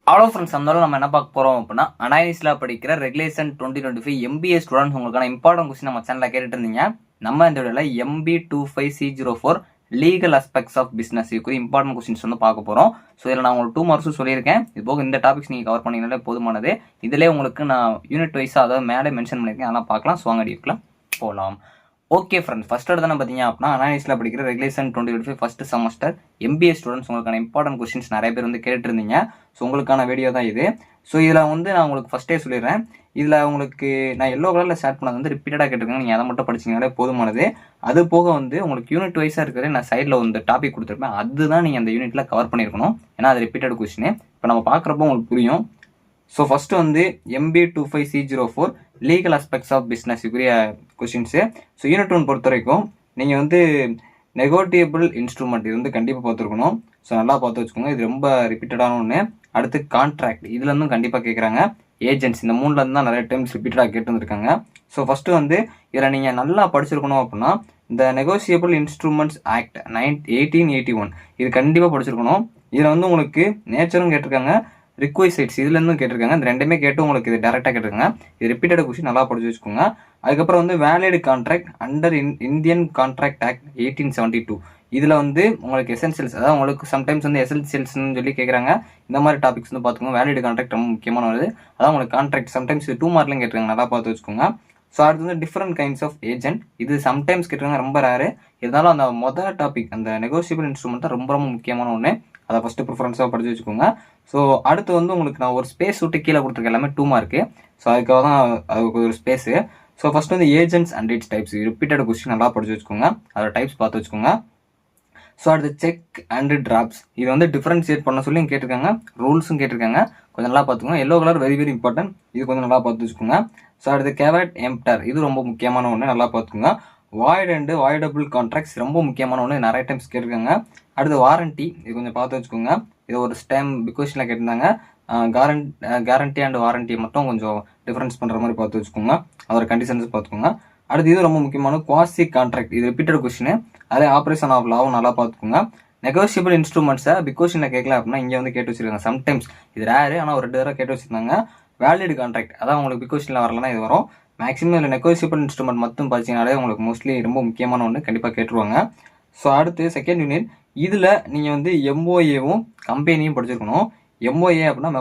Hello friends, அந்த நம்ம என்ன பார்க்க போகிறோம் அப்படின்னா, அனாலிசிஸில் படிக்கிற ரெகுலேஷன் 2025 எம்பிஏ ஸ்டூடெண்ட்ஸ் உங்களுக்கான இம்பார்ட்டன்ட் கொஸ்டின் நம்ம சேனலில் கேட்டுட்டு இருந்தீங்க. நம்ம இந்த வீடியோவில் MB25C04 legal aspects of business இதுக்கு இம்பார்ட்டன்ட் கொஸ்டின்ஸ் வந்து பார்க்க போகிறோம். ஸோ இதில் நான் உங்களுக்கு 2 மார்க்ஸும் சொல்லியிருக்கேன். இது போக இந்த டாபிக்ஸ் நீங்கள் கவர் பண்ணிங்கனாலே போதுமானது. இதிலே உங்களுக்கு நான் யூனிட் வைஸாக அதாவது மேலே மென்ஷன் பண்ணியிருக்கேன், அதெல்லாம் பார்க்கலாம். ஸோ அங்கே டியூக்கில் போகலாம். ஓகே ஃப்ரெண்ட்ஸ், ஃபர்ஸ்ட் எடுத்து பார்த்தீங்க அப்படின்னா, அனாலிசிஸில் படிக்கிற regulation 2025 first semester MBA students உங்களுக்கான இம்பார்ட்டன்ட் கொஸ்டின்ஸ் நிறைய பேர் வந்து கேட்டுட்டு இருந்தீங்க. ஸோ உங்களுக்கான வீடியோ தான் இது. ஸோ இதில் வந்து நான் உங்களுக்கு ஃபஸ்ட்டே சொல்லிடுறேன், இதில் உங்களுக்கு நான் எல்லோ கலரில் ஸ்டார்ட் பண்ணது வந்து ரிப்பீட்டடாக கேட்டிருக்கேன். நீங்கள் அதை மட்டும் படிச்சிங்கனாலே போதுமானது. அது போக வந்து உங்களுக்கு யூனிட் வைஸாக இருக்கிறது நான் சைடில் வந்து டாபிக் கொடுத்துருப்பேன், அதுதான் நீங்கள் அந்த யூனிட்டில் கவர் பண்ணியிருக்கணும். ஏன்னா அது ரிப்பீட்டட் கொஸ்டின். இப்போ நம்ம பார்க்குறப்போ உங்களுக்கு புரியும். ஸோ ஃபஸ்ட்டு வந்து MB25C04 legal aspects of business இதுக்குரிய கொஸ்டின்ஸு. ஸோ யூனிட் 1 பொறுத்த வரைக்கும் நீங்கள் வந்து நெகோட்டியபிள் இன்ஸ்ட்ருமெண்ட் இது வந்து கண்டிப்பாக பார்த்துருக்கணும். ஸோ நல்லா பார்த்து வச்சுக்கோங்க, இது ரொம்ப ரிப்பீட்டடான ஒன்று. அடுத்து கான்ட்ராக்ட், இதுலேருந்தும் கண்டிப்பாக கேட்குறாங்க. ஏஜென்ட்ஸ், இந்த மூணுலேருந்து தான் நிறைய டைம்ஸ் ரிப்பீட்டடாக கேட்டு வந்துருக்காங்க. ஸோ ஃபஸ்ட்டு வந்து இதில் நீங்கள் நல்லா படிச்சிருக்கணும் அப்படின்னா, இந்த நெகோசியபிள் இன்ஸ்ட்ருமெண்ட்ஸ் ஆக்ட் 1881 இது கண்டிப்பாக படிச்சிருக்கணும். இதில் வந்து உங்களுக்கு நேச்சரும் கேட்டிருக்காங்க, ரிக்வைசைட்ஸ் இதுலேருந்தும் கேட்டிருக்காங்க. இந்த ரெண்டுமே கேட்டு உங்களுக்கு இது டேரெக்டாக கேட்டிருக்காங்க. இது ரிப்பீட்டட் கொஸ்டின், நல்லா படிச்சு வச்சுக்கோங்க. அதுக்கப்புறம் வந்து valid contract under Indian contract act 1872 இதில் வந்து உங்களுக்கு எசென்சியல்ஸ், அதாவது உங்களுக்கு சம்டைம்ஸ் வந்து எசென்சியல்ஸ்னு சொல்லி கேட்குறாங்க. இந்த மாதிரி டாபிக்ஸ் வந்து பார்த்துக்கோங்க. வேலிட் கான்ட்ராக்ட் ரொம்ப முக்கியமான வருது. அதான் உங்களுக்கு கான்ட்ராக்ட் சம்டைம்ஸ் 2 மார்க்லையும் கேட்டிருக்காங்க, நல்லா பார்த்து வச்சுக்கோங்க. ஸோ அடுத்து வந்து டிஃப்ரெண்ட் கைண்ட்ஸ் ஆஃப் ஏஜென்ட், இது சம்டைம்ஸ் கேட்டிருக்காங்க, ரொம்ப ரேரு. இருந்தாலும் அந்த மொதல் டாபிக் அந்த நெகோசியபிள் இன்ஸ்ட்ருமெண்ட் தான் ரொம்ப ரொம்ப முக்கியமான ஒன்று. அதை ஃபஸ்ட்டு ப்ரிஃபரன்ஸாக படிச்சு வச்சுக்கோங்க. ஸோ அடுத்து வந்து உங்களுக்கு நான் ஒரு ஸ்பேஸ் விட்டு கீழே கொடுத்துருக்கேன், எல்லாமே 2 மார்க்கு. ஸோ அதுக்காக தான் அதுக்கு ஒரு ஸ்பேஸு. ஸோ ஃபஸ்ட் வந்து agents and it's types, repeated question, நல்லா படிச்சு வச்சுக்கோங்க. அதோட டைப்ஸ் பார்த்து வச்சுக்கோங்க. ஸோ அடுத்து செக் அண்ட் டிராப்ஸ், இது வந்து டிஃபரன்ஷியேட் பண்ண சொல்லி கேட்டிருக்காங்க, ரூல்ஸும் கேட்டிருக்காங்க. கொஞ்சம் நல்லா பார்த்துக்கோங்க. Yellow colour very very important, இது கொஞ்சம் நல்லா பார்த்து வச்சுக்கோங்க. ஸோ அடுத்து கேவட் எம்ப்டர், இது ரொம்ப முக்கியமான ஒன்று, நல்லா பார்த்துக்கோங்க. வாய்ட் அண்ட் வாய்டபிள் கான்ட்ராக்ட்ஸ் ரொம்ப முக்கியமான ஒன்று, நிறைய டைம்ஸ் கேட்டிருக்காங்க. அடுத்து வாரண்டி, இது கொஞ்சம் பார்த்து வச்சுக்கோங்க. இது ஒரு டைம் பிக்வெஸ்ஷனில் கேட்டிருந்தாங்க. கேரண்டி அண்ட் வாரண்டி மட்டும் கொஞ்சம் டிஃபரன்ஸ் பண்ணுற மாதிரி பார்த்து வச்சுக்கோங்க, அதோட கண்டிஷன்ஸ் பார்த்துக்கோங்க. அடுத்து இது ரொம்ப முக்கியமான குவாசி கான்ட்ராக்ட், இது ரிப்பீட்டட் கொஸ்டின், அதே ஆப்ரேஷன் ஆஃப் லாவும் நல்லா பார்த்துக்கோங்க. நெகோசியபிள் இன்ஸ்ட்ருமெண்ட்ஸை பிக்வெஸ்ஷனில் கேட்கல அப்படின்னா இங்கே வந்து கேட்டு வச்சிருக்காங்க. சம்டைம்ஸ் இது ரேரு, ஆனால் ஒரு 2 தடவை கேட்டு வச்சிருந்தாங்க. வேலிட் கான்ட்ராக்ட், அதான் உங்களுக்கு பிக்வெஸ்ஷனில் வரலன்னா இது வரும். மேக்ஸிமம் இதில் நெகோசியபிள் இன்ஸ்ட்ருமெண்ட் மட்டும் பார்த்தீங்கனாலே உங்களுக்கு மோஸ்ட்லி ரொம்ப முக்கியமான ஒன்று, கண்டிப்பாக கேட்டுருவாங்க. ஸோ அடுத்து செகண்ட் யூனிட், இதில் நீங்கள் வந்து எம்ஓஏவும் கம்பெனியும் படிச்சிருக்கணும். எம்ஓஏ அப்படின்னா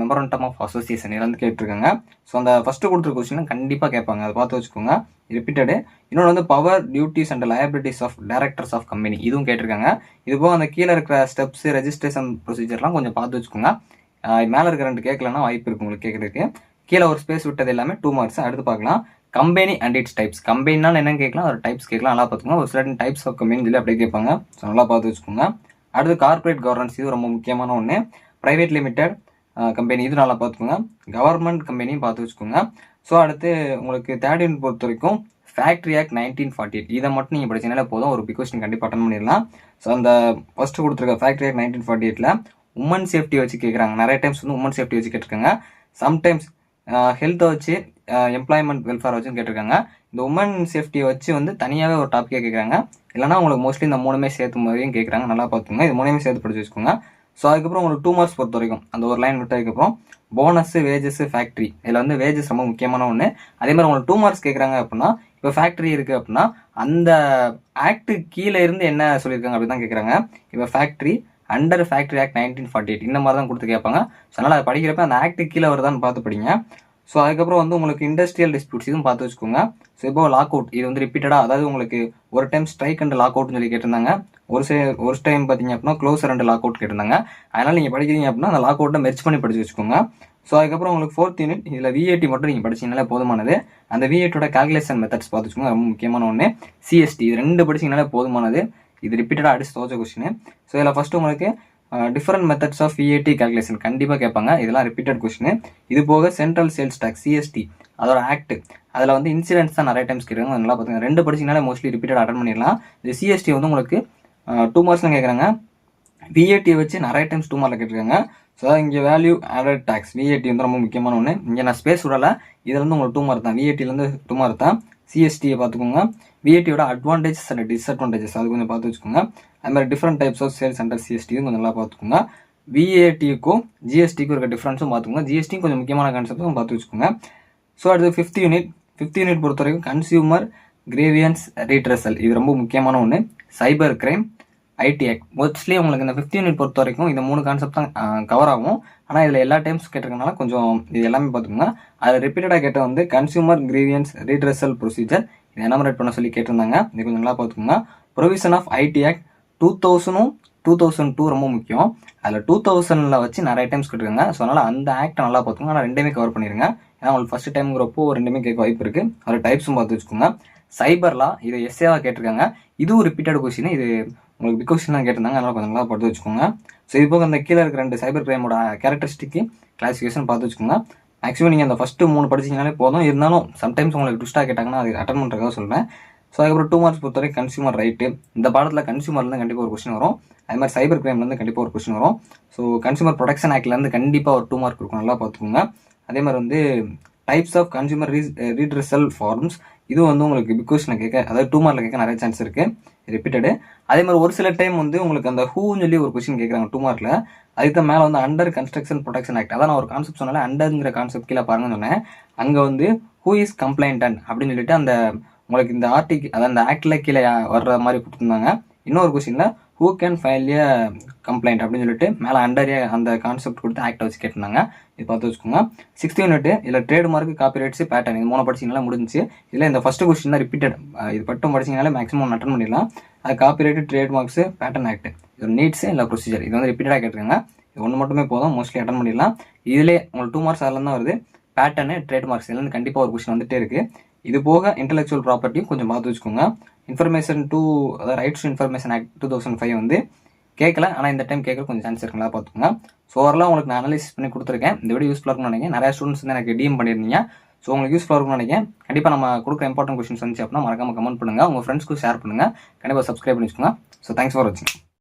மெமரண்டம் ஆஃப் அசோசியேஷன், இதில் வந்து கேட்டிருக்காங்க. ஸோ அந்த ஃபஸ்ட்டு கொடுத்துருக்க கொஸ்டின் கண்டிப்பாக கேட்பாங்க, அதை பார்த்து வச்சுக்கோங்க, ரிப்பீட்டடு. இன்னொன்று வந்து power duties and liabilities of directors of company, இதுவும் கேட்டிருக்காங்க. இது போக அந்த கீழே இருக்கிற ஸ்டெப்ஸ், ரெஜிஸ்ட்ரேஷன் ப்ரொசீஜர்லாம் கொஞ்சம் பார்த்து வச்சுக்கோங்க. மேலே இருக்கிற 2 கேட்கலன்னா வாய்ப்பு இருக்குது உங்களுக்கு கேட்குறதுக்கு. கீழே ஒரு ஸ்பேஸ் விட்டது எல்லாமே 2 மார்க்ஸ். அடுத்து பார்க்கலாம் கம்பெனி அண்ட் இட்ஸ் டைப்ஸ். கம்பெனினால் என்னன்னு கேட்கலாம், ஒரு டைப்ஸ் கேட்கலாம், நல்லா பார்த்துக்கோங்க. ஒரு சர்டன் டைப்ஸ் ஆஃப் கம்பெனி சொல்லி அப்படியே கேட்பாங்க. ஸோ நல்லா பார்த்து வச்சுக்கோங்க. அடுத்து கார்பரேட் கவர்னன்ஸ், இது ரொம்ப முக்கியமான ஒன்று. ப்ரைவேட் லிமிடெட் கம்பெனி, இது நல்லா பார்த்துக்கோங்க. கவர்மெண்ட் கம்பெனியும் பார்த்து வச்சுக்கோங்க. ஸோ அடுத்து உங்களுக்கு தேர்ட் யூனிட் பொறுத்த வரைக்கும் ஃபேக்ட்ரி ஆக்ட் 1948, இதை மட்டும் நீங்கள் படிச்சீங்கனாலே போதும், ஒரு கொஸ்டின் கண்டிப்பாக அட்டன் பண்ணிடலாம். ஸோ அந்த ஃபஸ்ட்டு கொடுத்துருக்க ஃபேக்ட்ரி ஆக்ட் 1948ல் உமன் சேஃப்டி வச்சு கேட்குறாங்க. நிறைய டைம்ஸ் வந்து உமன் சேஃப்டி வச்சு கேட்டிருக்காங்க. சம்டைம்ஸ் ஹெல்த்தை வச்சு, எம்ப்ளாய்மெண்ட் வெல்ஃபேர் வச்சும் கேட்டிருக்காங்க. இந்த உமன் சேஃப்டியை வச்சு வந்து தனியாகவே ஒரு டாப்பிக்காக கேட்குறாங்க. இல்லைனா உங்களுக்கு மோஸ்ட்லி இந்த 3மே சேர்த்து மாதிரியும் கேட்குறாங்க, நல்லா பார்த்துக்கோங்க. இது 3மே சேர்த்து படிச்சு வச்சுக்கோங்க. ஸோ அதுக்கப்புறம் உங்களுக்கு 2 மார்க்ஸ் பொறுத்த வரைக்கும் அந்த ஒரு லைன் விட்டதுக்கப்புறம் போனஸ், வேஜஸ், ஃபேக்ட்ரி, இதில் வந்து வேஜஸ் ரொம்ப முக்கியமான ஒன்று. அதே மாதிரி உங்களுக்கு 2 மார்க்ஸ் கேட்குறாங்க அப்படின்னா, இப்போ ஃபேக்ட்ரி இருக்குது அப்படின்னா அந்த ஆக்டு கீழே இருந்து என்ன சொல்லியிருக்காங்க அப்படி தான் கேட்குறாங்க. இப்போ ஃபேக்ட்ரி அண்டர் ஃபேக்ட்ரி ஆக்ட் 1948 இந்த மாதிரி தான் கொடுத்து கேட்பாங்க. ஸோ அதனால் அதை படிக்கிறப்ப அந்த ஆக்டு கீழே வருதான்னு பார்த்து படிங்க. ஸோ அதுக்கப்புறம் வந்து உங்களுக்கு இண்டஸ்ட்ரியல் டிஸ்பியூட்ஸ், இதுவும் பார்த்து வச்சுக்கோங்க. ஸோ இப்போ லாக் அவுட், இது வந்து ரிப்பீட்டடாக, அதாவது உங்களுக்கு ஒரு டைம் ஸ்ட்ரைக் அண்ட் லாக் அவுட்னு சொல்லி கேட்டிருந்தாங்க. ஒரு டைம் பார்த்தீங்க அப்படின்னா க்ளோசர் அண்ட் லாக் அவுட் கேட்டிருந்தாங்க. அதனால் நீங்கள் படிக்கிறீங்க அப்படின்னா அந்த லாக் அவுட்டை மெர்ச் பண்ணி படிச்சு வச்சுக்கோங்க. ஸோ அதுக்கப்புறம் உங்களுக்கு 4th யூனிட், இதில் விஏடி மட்டும் நீங்கள் படிச்சிங்கனாலே போதுமானது. அந்த விஏடியோட கால்குலேஷன் மெத்தட்ஸ் பார்த்து வச்சுக்கோங்க, ரொம்ப முக்கியமான ஒன்று. சிஎஸ்டி, இது 2 படிச்சிங்கனாலே போதுமானது. இது ரிப்பீட்டடாக அடிச்சு தோச்ச கொஸ்டின். ஸோ இதில் ஃபஸ்ட்டு உங்களுக்கு different methods of VAT calculation கண்டிப்பாக கேட்பாங்க, இதெல்லாம் ரிப்பீட்டட் கொஸ்டின். இது போக சென்ட்ரல் சேல்ஸ் டாக்ஸ் சிஎஸ்டி, அதோட ஆக்ட், அதில் வந்து இன்சிடென்ட்ஸ் தான் நிறைய டைம்ஸ் கேட்குறாங்க, நல்லா பார்த்துங்க. 2 படிச்சிங்கனாலே மோஸ்ட்லி ரிப்பீட்டட் அட்டன் பண்ணிடலாம். இந்த சிஎஸ்டி வந்து உங்களுக்கு 2 மார்க்ஸ்லாம் கேட்குறாங்க. விஏடியை வச்சு நிறைய டைம்ஸ் 2 மார்க்கில் கேட்டிருக்காங்க. ஸோ இங்கே வேல்யூ ஆடட் டேக்ஸ், விஏடி வந்து ரொம்ப முக்கியமான ஒன்று. இங்கே நான் ஸ்பேஸ் விடலை, இதில் வந்து உங்களுக்கு 2 மார்க் தான், விஏடியிலேருந்து 2 மார்க் தான். சிஎஸ்டியை பார்த்துக்கோங்க. விஏடியோட அட்வான்டேஜஸ் அண்ட் டிஸ்அட்வான்டேஜஸ் அது கொஞ்சம் பார்த்து வச்சுக்கோங்க. அது மாதிரி different types of sales under CST கொஞ்சம் நல்லா பார்த்துக்கோங்க. விஏடிக்கும் ஜிஎஸ்டிக்கும் இருக்க டிஃப்ரென்ஸும் பார்த்துக்கோங்க. ஜிஎஸ்டியும் கொஞ்சம் முக்கியமான கான்செப்ட்டும் பார்த்து வச்சுக்கோங்க. ஸோ அடுத்து ஃபிஃப்த் யூனிட் பொறுத்த வரைக்கும் கன்சியூமர் கிரீவியன்ஸ் ரீட்ரெசல், இது ரொம்ப முக்கியமான ஒன்று. Cyber crime, IT act. Mostly உங்களுக்கு இந்த 5th யூனிட் பொறுத்த வரைக்கும் இந்த 3 கான்செப்ட் தான் கவர் ஆகும். ஆனால் இதில் எல்லா டைம்ஸ் கேட்டிருக்கனால கொஞ்சம் இது எல்லாமே பார்த்துக்கோங்க. அதில் ரிப்பீட்டடாக கேட்ட வந்து கன்சியூமர் கிரீவியன்ஸ் ரீட்ரெசல் ப்ரொசீஜர், இதை எனாமரேட் பண்ண சொல்லி கேட்டிருந்தாங்க. இது கொஞ்சம் நல்லா பார்த்துக்கோங்க. ப்ரொவிஷன் ஆஃப் ஐடி ஆக்ட் 2000ம் 2002 ரொம்ப முக்கியம். அதில் 2000ல் வச்சு நிறைய டைம்ஸ் கேட்டிருக்காங்க. ஸோ அதனால் அந்த ஆக்டை நல்லா பார்த்துக்கோங்க. ஆனால் ரெண்டுமே கவர் பண்ணிடுங்க. ஏன்னா உங்களுக்கு ஃபஸ்ட் டைம்ங்கிறப்போ ரெண்டுமே கேட்க வாய்ப்பு இருக்குது. அதில் டைப்ஸும் பார்த்து வச்சுக்கோங்க. சைபர்லா, இது எஸ்ஏவாக கேட்டிருக்காங்க. இதுவும் ரிப்பீட்டட் கொஸ்டின், இது உங்களுக்கு பிக் கொஸ்டின் தான் கேட்டிருந்தாங்க. அதனால் கொஞ்சம் நல்லா பார்த்து வச்சுக்கோங்க. ஸோ இது போக அந்த கீழே இருக்கிற 2 சைபர் கிரைமோட கேரக்டரிஸ்டிக்கு கிளாசிஃபிகேஷன் பார்த்து வச்சுக்கோங்க. மேக்ஸிமம் நீங்கள் அந்த ஃபஸ்ட்டு 3 படிச்சிங்கனாலே போதும். இருந்தாலும் சம்டைம்ஸ் உங்களுக்கு ட்விஸ்ட்டாக கேட்டாங்கன்னா அது அட்டன் பண்ணுறதுக்காக சொல்கிறேன். ஸோ அதுக்கப்புறம் 2 மார்க்ஸ் பொறுத்தவரை கன்சியூமர் ரைட்டு. இந்த பாடத்தில் கன்சியூமர்லேருந்து கண்டிப்பாக ஒரு கொஸ்டின் வரும். அது மாதிரி சைபர் கிரைம்லேருந்து கண்டிப்பாக ஒரு கொஸ்டின் வரும். ஸோ கன்சியூமர் ப்ரொடெக்ஷன் ஆக்ட்லேருந்து கண்டிப்பாக ஒரு 2 மார்க் இருக்கும், நல்லா பார்த்துக்கோங்க. அதே மாதிரி வந்து டைப்ஸ் ஆஃப் கன்சியூமர் ரீட்ரெசல் ஃபார்ம்ஸ், இது வந்து உங்களுக்கு பிக் கொஸ்டின் கேட்க, அதாவது 2 மார்க்கில் கேட்க நிறைய சான்ஸ் இருக்குது, ரிப்பீட்டடு. அதே மாதிரி ஒரு சில டைம் வந்து உங்களுக்கு அந்த ஹூன்னு சொல்லி ஒரு கொஸ்டின் கேட்குறாங்க 2 மார்க்கில். அதுக்கு தான் மேலே வந்து அண்டர் கன்ஸ்ட்ரக்ஷன் ப்ரொடெக்ஷன் ஆக்ட், அதான் நான் ஒரு கான்செப்ட் சொன்னால அண்டர்ங்கிற கான்செப்ட் கீழே பாருங்கன்னு சொன்னேன். அங்கே வந்து ஹூ இஸ் கம்ப்ளைண்டன்ட் அப்படின்னு சொல்லிட்டு அந்த உங்களுக்கு இந்த அதாவது அந்த ஆக்டில் கீழே வர்ற மாதிரி கொடுத்துருந்தாங்க. இன்னொரு கொஸ்டினில் who can file A complaint அப்படின்னு சொல்லிட்டு மேலே அண்டர் அந்த கான்செப்ட் கொடுத்து ஆக்டை வச்சு கேட்டிருந்தாங்க. இது பார்த்து வச்சுக்கோங்க. 6th யூனிட் இதில் ட்ரேட் மார்க், காப்பிரைட்ஸ், பேட்டர்ன், இது 3 படிச்சிங்கனால முடிஞ்சு. இதில் இந்த ஃபஸ்ட்டு கொஸ்டின் தான் ரிப்பீட்டட், இது மட்டும் படிச்சிங்கனாலே மேக்ஸிமம் அட்டன் பண்ணிடலாம். அது copyright, trade marks, patent act, இது நீட்ஸ் இல்லை ப்ரொசீஜர், இது வந்து ரிப்பீட்டடாக கேட்டிருக்காங்க. இது ஒன்று மட்டுமே போதும், மோஸ்ட்லி அட்டன் பண்ணிடலாம். இதிலே உங்களுக்கு 2 மார்க்ஸ் அதில் தான் வருது. பேட்டர்னு, ட்ரேட் மார்க்ஸ் இதுலேருந்து கண்டிப்பாக ஒரு கொஸ்டின் வந்துட்டே இருக்குது. இது போக இன்டெலெக்சுவல் ப்ராப்பர்ட்டியும் கொஞ்சம் பார்த்து வச்சுக்கோங்க. இன்ஃபர்மேஷன் அதாவது ரைட்ஸ் டு இன்ஃபர்மேஷன் ஆக்ட் 2005 வந்து கேட்கல, ஆனால் இந்த டைம் கேட்க கொஞ்சம் சான்ஸ் இருக்குங்களா பார்த்துக்கோங்க. ஸோ ஓவராலாக உங்களுக்கு நான் அனலைஸ் பண்ணி கொடுத்துருக்கேன். இந்த வீடியோ யூஸ்ஃபுல்லாக இருக்கும்னு நினைக்கிறேன். நிறைய ஸ்டூடெண்ட்ஸ் வந்து எனக்கு டிஎம் பண்ணியிருந்தீங்க. ஸோ உங்களுக்கு யூஸ்ஃபுல்லாக இருக்கும்னு நினைக்கிறேன். கண்டிப்பாக நம்ம கொடுக்குற இம்பார்ட்டன்ட் கொஸ்டின்ஸ் வந்துச்சு அப்படின்னா மறக்காம கமெண்ட் பண்ணுங்கள், உங்கள் ஃப்ரெண்ட்ஸ்க்கு ஷேர் பண்ணுங்கள், கண்டிப்பாக சப்ஸ்கிரைப் பண்ணி வச்சுக்கோங்க. ஸோ தேங்க்ஸ் ஃபார் வாட்சிங்.